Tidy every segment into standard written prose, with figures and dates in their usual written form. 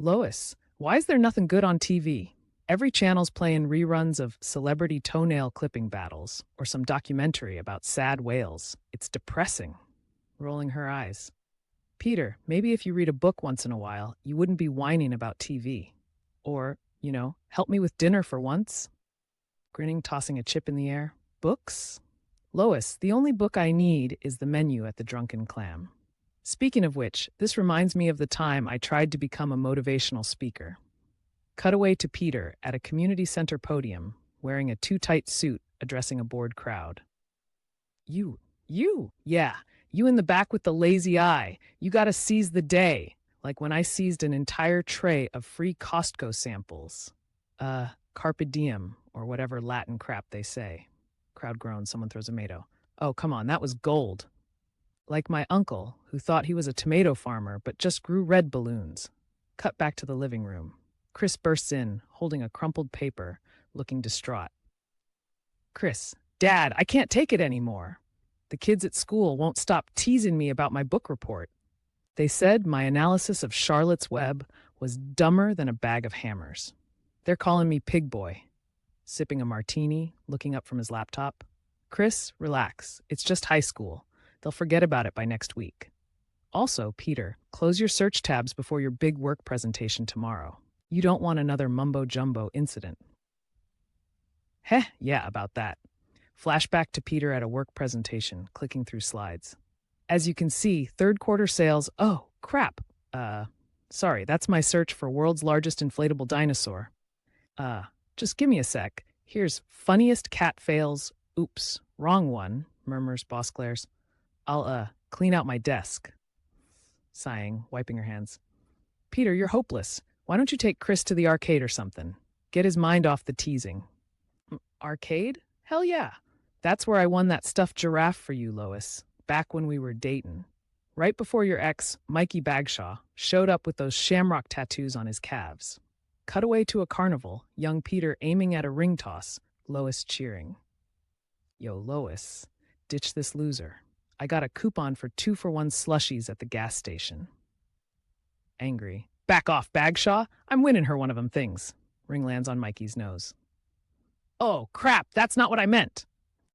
Lois, why is there nothing good on TV? Every channel's playing reruns of celebrity toenail clipping battles or some documentary about sad whales. It's depressing. Rolling her eyes. Peter, maybe if you read a book once in a while, you wouldn't be whining about TV. Or, help me with dinner for once. Grinning, tossing a chip in the air. Books? Lois, the only book I need is the menu at the Drunken Clam. Speaking of which, this reminds me of the time I tried to become a motivational speaker. Cutaway to Peter at a community center podium, wearing a too-tight suit, addressing a bored crowd. You, yeah, you in the back with the lazy eye. You gotta seize the day, like when I seized an entire tray of free Costco samples. Carpe diem, or whatever Latin crap they say. Crowd groans, someone throws a tomato. Oh, come on, that was gold. Like my uncle, who thought he was a tomato farmer but just grew red balloons. Cut back to the living room. Chris bursts in, holding a crumpled paper, looking distraught. Chris, Dad, I can't take it anymore. The kids at school won't stop teasing me about my book report. They said my analysis of Charlotte's Web was dumber than a bag of hammers. They're calling me Pig Boy. Sipping a martini, looking up from his laptop. Chris, relax. It's just high school. They'll forget about it by next week. Also, Peter, close your search tabs before your big work presentation tomorrow. You don't want another mumbo-jumbo incident. Heh, yeah, about that. Flashback to Peter at a work presentation, clicking through slides. As you can see, third quarter sales, oh, crap. Sorry, that's my search for world's largest inflatable dinosaur. Just give me a sec. Here's funniest cat fails. Oops, wrong one, murmurs Boss Claire's. I'll, clean out my desk. Sighing, wiping her hands. Peter, you're hopeless. Why don't you take Chris to the arcade or something? Get his mind off the teasing. Arcade? Hell yeah. That's where I won that stuffed giraffe for you, Lois, back when we were dating. Right before your ex, Mikey Bagshaw, showed up with those shamrock tattoos on his calves. Cut away to a carnival, young Peter aiming at a ring toss, Lois cheering. Yo, Lois, ditch this loser. I got a coupon for 2-for-1 slushies at the gas station. Angry. Back off, Bagshaw. I'm winning her one of them things. Ring lands on Mikey's nose. Oh, crap, that's not what I meant.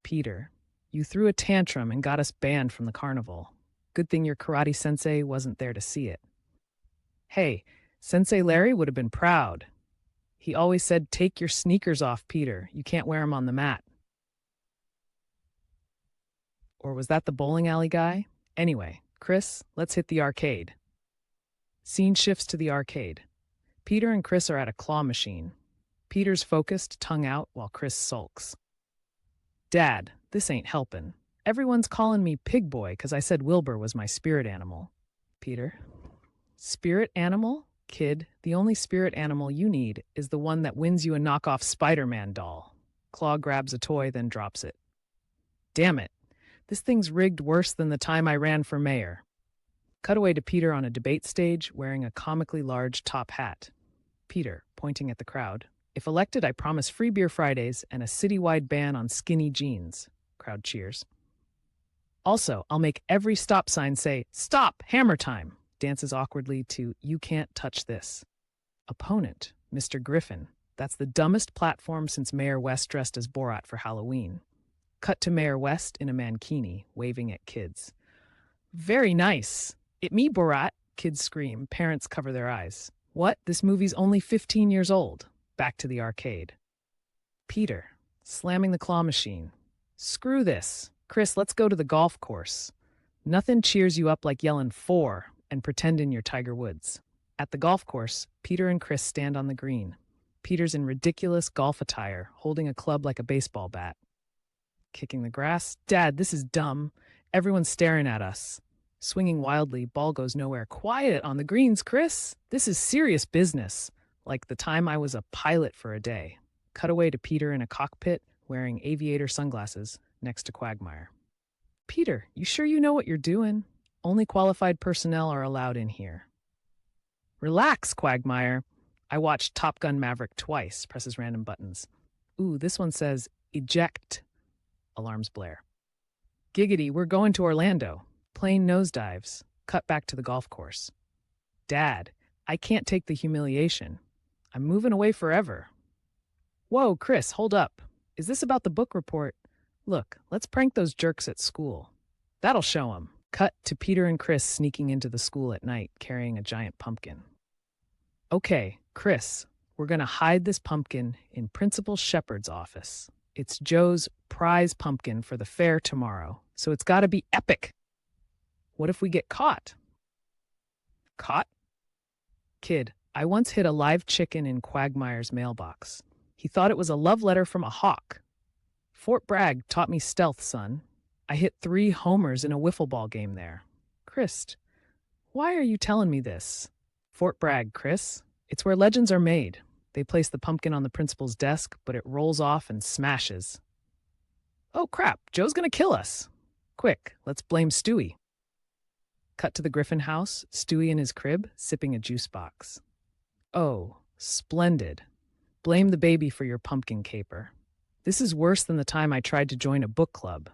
Peter, you threw a tantrum and got us banned from the carnival. Good thing your karate sensei wasn't there to see it. Hey, Sensei Larry would have been proud. He always said, take your sneakers off, Peter. You can't wear them on the mat. Or was that the bowling alley guy? Anyway, Chris, let's hit the arcade. Scene shifts to the arcade. Peter and Chris are at a claw machine. Peter's focused, tongue out, while Chris sulks. Dad, this ain't helping. Everyone's calling me Pig Boy because I said Wilbur was my spirit animal. Peter. Spirit animal? Kid, the only spirit animal you need is the one that wins you a knockoff Spider-Man doll. Claw grabs a toy, then drops it. Damn it. This thing's rigged worse than the time I ran for mayor. Cutaway to Peter on a debate stage, wearing a comically large top hat. Peter, pointing at the crowd. If elected, I promise free beer Fridays and a citywide ban on skinny jeans. Crowd cheers. Also, I'll make every stop sign say, stop, hammer time. Dances awkwardly to You Can't Touch This. Opponent, Mr. Griffin. That's the dumbest platform since Mayor West dressed as Borat for Halloween. Cut to Mayor West in a mankini, waving at kids. Very nice. It me, Borat, kids scream. Parents cover their eyes. What? This movie's only 15 years old. Back to the arcade. Peter, slamming the claw machine. Screw this. Chris, let's go to the golf course. Nothing cheers you up like yelling 4 and pretending you're Tiger Woods. At the golf course, Peter and Chris stand on the green. Peter's in ridiculous golf attire, holding a club like a baseball bat. Kicking the grass. Dad, this is dumb. Everyone's staring at us. Swinging wildly, ball goes nowhere. Quiet on the greens, Chris. This is serious business. Like the time I was a pilot for a day. Cutaway to Peter in a cockpit, wearing aviator sunglasses, next to Quagmire. Peter, you sure you know what you're doing? Only qualified personnel are allowed in here. Relax, Quagmire. I watched Top Gun Maverick twice, presses random buttons. Ooh, this one says, eject. Alarms blare. Giggity, we're going to Orlando. Plane nosedives. Cut back to the golf course. Dad, I can't take the humiliation. I'm moving away forever. Whoa, Chris, hold up. Is this about the book report? Look, let's prank those jerks at school. That'll show 'em. Cut to Peter and Chris sneaking into the school at night carrying a giant pumpkin. Okay, Chris, we're going to hide this pumpkin in Principal Shepherd's office. It's Joe's prize pumpkin for the fair tomorrow, so it's got to be epic. What if we get caught? Caught? Kid, I once hid a live chicken in Quagmire's mailbox. He thought it was a love letter from a hawk. Fort Bragg taught me stealth, son. I hit 3 homers in a wiffle ball game there. Chris, why are you telling me this? Fort Bragg, Chris. It's where legends are made. They place the pumpkin on the principal's desk, but it rolls off and smashes. Oh, crap, Joe's gonna kill us. Quick, let's blame Stewie. Cut to the Griffin house, Stewie in his crib, sipping a juice box. Oh, splendid. Blame the baby for your pumpkin caper. This is worse than the time I tried to join a book club.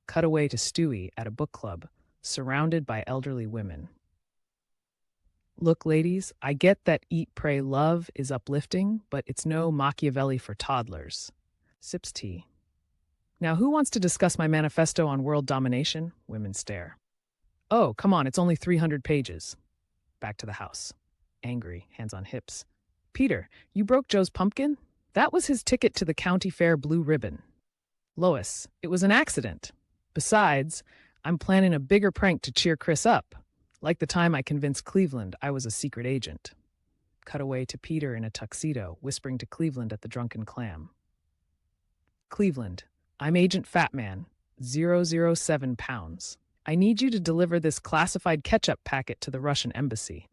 Cut away to Stewie at a book club, surrounded by elderly women. Look, ladies, I get that eat, pray, love is uplifting, but it's no Machiavelli for toddlers. Sips tea. Now, who wants to discuss my manifesto on world domination? Women stare. Oh, come on, it's only 300 pages. Back to the house. Angry, hands on hips. Peter, you broke Joe's pumpkin? That was his ticket to the county fair blue ribbon. Lois, it was an accident. Besides, I'm planning a bigger prank to cheer Chris up. Like the time I convinced Cleveland I was a secret agent. Cut away to Peter in a tuxedo, whispering to Cleveland at the Drunken Clam. Cleveland, I'm Agent Fatman, 007 pounds. I need you to deliver this classified ketchup packet to the Russian embassy.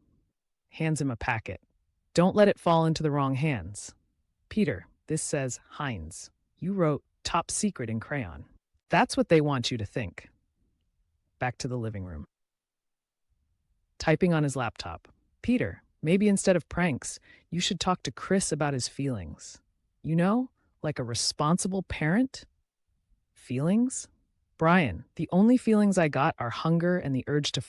Hands him a packet. Don't let it fall into the wrong hands. Peter, this says Heinz. You wrote top secret in crayon. That's what they want you to think. Back to the living room. Typing on his laptop. Peter, maybe instead of pranks, you should talk to Chris about his feelings. You know, like a responsible parent? Feelings? Brian, the only feelings I got are hunger and the urge to